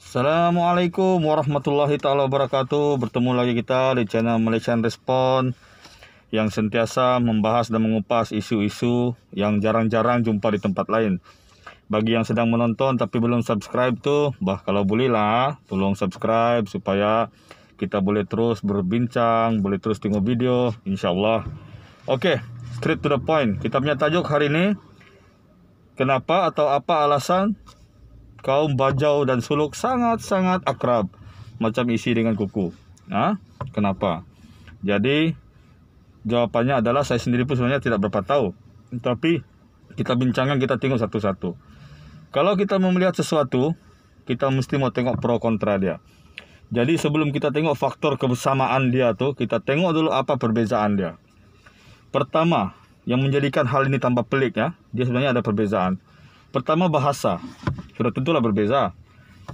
Assalamualaikum warahmatullahi taala wabarakatuh. Bertemu lagi kita di channel Malaysian Respond yang sentiasa membahas dan mengupas isu-isu yang jarang-jarang jumpa di tempat lain. Bagi yang sedang menonton tapi belum subscribe tuh, kalau bolehlah tolong subscribe supaya kita boleh terus berbincang, boleh terus tengok video, insyaAllah. Oke, straight to the point. Kita punya tajuk hari ini, kenapa atau apa alasan kaum Bajau dan Suluk sangat-sangat akrab, macam isi dengan kuku. Kenapa? Jadi jawapannya adalah saya sendiri pun sebenarnya tidak berapa tahu, tapi kita bincangkan, kita tengok satu-satu. Kalau kita mau melihat sesuatu, kita mesti mau tengok pro kontra dia. Jadi sebelum kita tengok faktor kebersamaan dia tuh, kita tengok dulu apa perbezaan dia. Pertama, yang menjadikan hal ini tambah pelik ya, dia sebenarnya ada perbezaan. Pertama, bahasa. Sudah tentulah berbeza,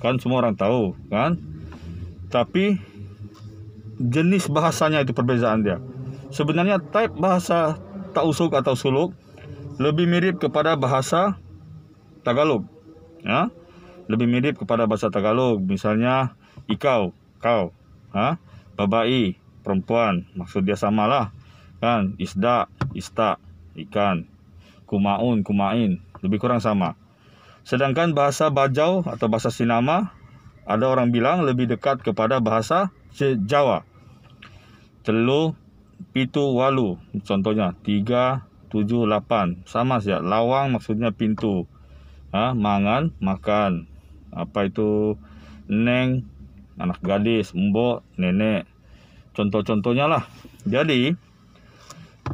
kan semua orang tahu kan. Tapi jenis bahasanya itu perbezaan dia. Sebenarnya type bahasa Tausug atau Suluk lebih mirip kepada bahasa Tagalog ya. Lebih mirip kepada bahasa Tagalog. Misalnya ikau, kau, babai, perempuan, maksud dia samalah kan. Isda, ista, ikan. Kumaun, kumain, lebih kurang sama. Sedangkan bahasa Bajau atau bahasa Sinama, ada orang bilang lebih dekat kepada bahasa Jawa. Telu, pitu, walu, contohnya 3, 7, 8, sama saja. Lawang maksudnya pintu, mangan, makan. Apa itu neng, anak gadis, mbok, nenek. Contoh-contohnya lah. Jadi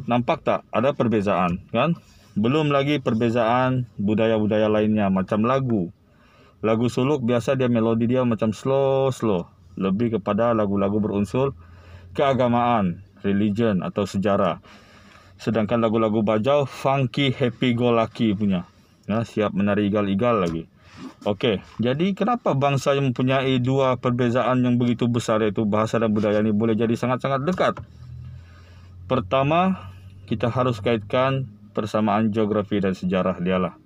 nampak tak ada perbezaan kan? Belum lagi perbezaan budaya-budaya lainnya, macam lagu. Lagu Suluk biasa dia melodi dia macam slow, lebih kepada lagu-lagu berunsur keagamaan, religion atau sejarah. Sedangkan lagu-lagu Bajau funky, happy go lucky punya, siap menari igal-igal lagi. Oke, jadi kenapa bangsa yang mempunyai dua perbezaan yang begitu besar, yaitu bahasa dan budaya ini, boleh jadi sangat-sangat dekat? Pertama, kita harus kaitkan persamaan geografi dan sejarah dialah.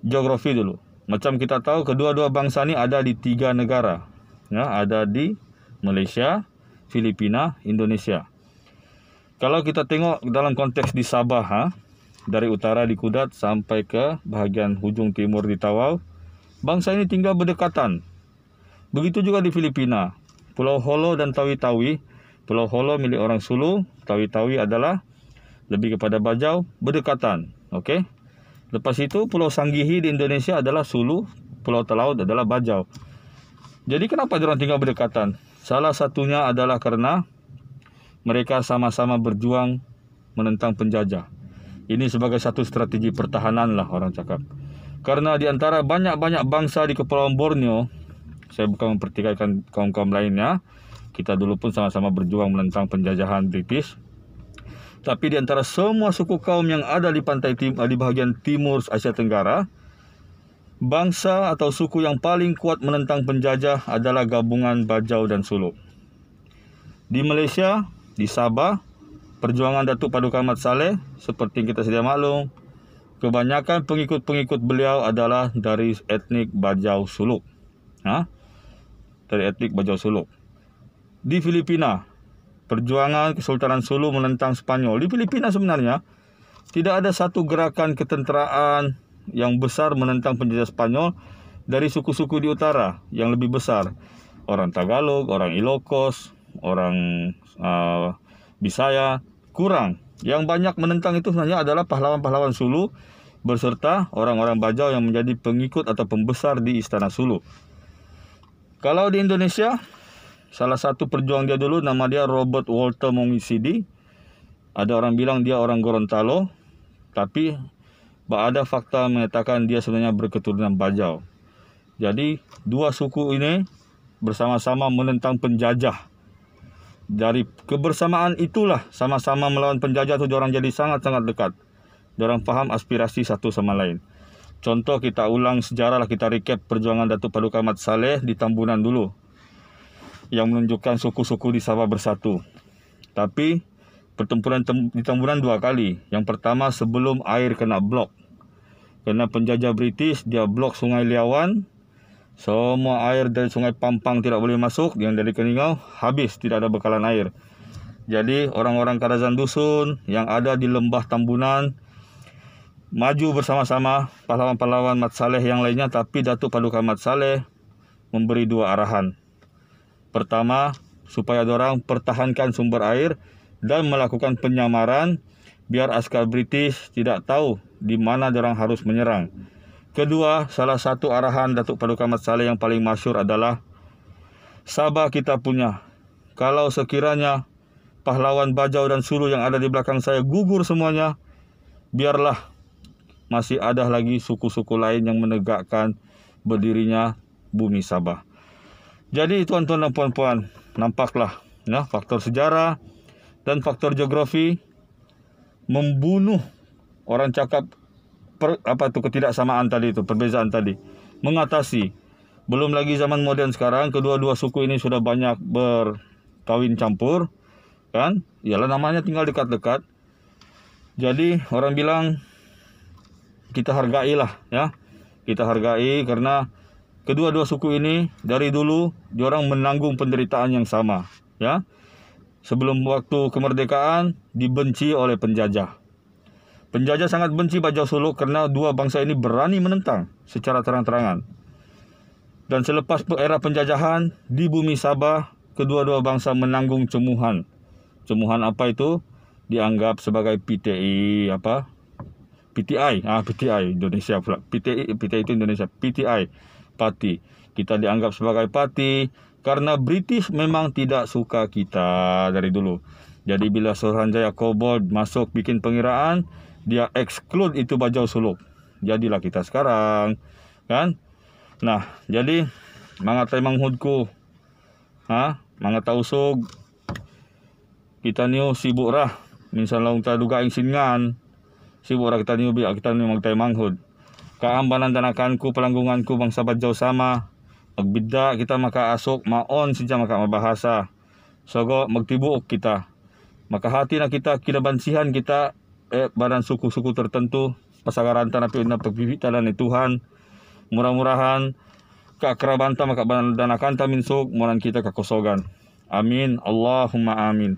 Geografi dulu. Macam kita tahu, kedua-dua bangsa ini ada di 3 negara. Ada di Malaysia, Filipina, Indonesia. Kalau kita tengok dalam konteks di Sabah, dari utara di Kudat sampai ke bahagian hujung timur di Tawau, bangsa ini tinggal berdekatan. Begitu juga di Filipina. Pulau Holo dan Tawi-Tawi. Pulau Holo milik orang Sulu, Tawi-Tawi adalah lebih kepada Bajau, berdekatan. Okey. Lepas itu Pulau Sanggihi di Indonesia adalah Sulu, Pulau Talaut adalah Bajau. Jadi kenapa diorang tinggal berdekatan? Salah satunya adalah kerana mereka sama-sama berjuang menentang penjajah. Ini sebagai satu strategi pertahanan lah orang cakap. Karena di antara banyak-banyak bangsa di Kepulauan Borneo, saya bukan mempertikaikan kaum-kaum lainnya, kita dulu pun sama-sama berjuang menentang penjajahan British. Tapi di antara semua suku kaum yang ada di di bahagian timur Asia Tenggara, bangsa atau suku yang paling kuat menentang penjajah adalah gabungan Bajau dan Suluk. Di Malaysia, di Sabah, perjuangan Datuk Paduka Mat Salleh, seperti kita sedia maklum, kebanyakan pengikut-pengikut beliau adalah dari etnik Bajau Suluk. Dari etnik Bajau Suluk. Di Filipina, perjuangan Kesultanan Sulu menentang Spanyol. Di Filipina sebenarnya tidak ada satu gerakan ketenteraan yang besar menentang penjajah Spanyol dari suku-suku di utara yang lebih besar. Orang Tagalog, orang Ilocos, orang Bisaya, kurang. Yang banyak menentang itu sebenarnya adalah pahlawan-pahlawan Sulu berserta orang-orang Bajau yang menjadi pengikut atau pembesar di Istana Sulu. Kalau di Indonesia, salah satu perjuang dia dulu, nama dia Robert Walter Mongisidi. Ada orang bilang dia orang Gorontalo, tapi ada fakta mengatakan dia sebenarnya berketurunan Bajau. Jadi dua suku ini bersama-sama menentang penjajah. Dari kebersamaan itulah, sama-sama melawan penjajah itu diorang jadi sangat-sangat dekat. Diorang faham aspirasi satu sama lain. Contoh, kita ulang sejarah lah, kita recap perjuangan Datuk Paduka Mat Salleh di Tambunan dulu, yang menunjukkan suku-suku di Sabah bersatu. Tapi pertempuran di Tambunan 2 kali. Yang pertama sebelum air kena blok. Kerana penjajah British, dia blok Sungai Liawan Semua air dari Sungai Pampang tidak boleh masuk, yang dari Keningau habis, tidak ada bekalan air. Jadi orang-orang Kadazan Dusun yang ada di Lembah Tambunan maju bersama-sama pahlawan-pahlawan Mat Saleh yang lainnya, tapi Datuk Paduka Mat Saleh memberi 2 arahan. Pertama, supaya dorang pertahankan sumber air dan melakukan penyamaran biar askar British tidak tahu di mana dorang harus menyerang. Kedua, salah satu arahan Datuk Paduka Mat Saleh yang paling masyhur adalah Sabah kita punya. Kalau sekiranya pahlawan Bajau dan Sulu yang ada di belakang saya gugur semuanya, biarlah masih ada lagi suku-suku lain yang menegakkan berdirinya bumi Sabah. Jadi tuan-tuan dan puan-puan, nampaklah ya, faktor sejarah dan faktor geografi membunuh orang cakap ketidaksamaan tadi itu, perbezaan tadi. Mengatasi. Belum lagi zaman modern sekarang, kedua-dua suku ini sudah banyak berkawin campur, kan? Yalah namanya tinggal dekat-dekat. Jadi orang bilang kita hargailah ya. Kita hargai karena kedua-dua suku ini dari dulu diorang menanggung penderitaan yang sama, ya. Sebelum waktu kemerdekaan dibenci oleh penjajah. Penjajah sangat benci Bajau Suluk karena dua bangsa ini berani menentang secara terang-terangan. Dan selepas era penjajahan di bumi Sabah, kedua-dua bangsa menanggung cemuhan. Cemuhan apa itu? Dianggap sebagai PTI PTI Indonesia pula. PTI itu Indonesia, PTI parti. Kita dianggap sebagai parti karena British memang tidak suka kita dari dulu. Jadi bila Suruhanjaya Kobold masuk bikin pengiraan, dia exclude itu Bajau Suluk. Jadilah kita sekarang, kan? Nah, jadi mangatai manghudku. Mangatai usog kita niyo sibuk rah. Minsan lang ta duga ing singan. Sibuk rah kita niyo magtay manghud. Kaambanan danakanku pelanggunganku bangsa Bajau sama. Magbida kita makaasok maon sinja maka mabahasa. Sogo magtibuok kita. Makahati na kita kinabansihan kita badan suku-suku tertentu pasagaran tanah na pagpipitalan ni Tuhan. Murah-murahan keakraban ta maka danakan ta minsuk muran kita kakosogan. Amin. Allahumma amin.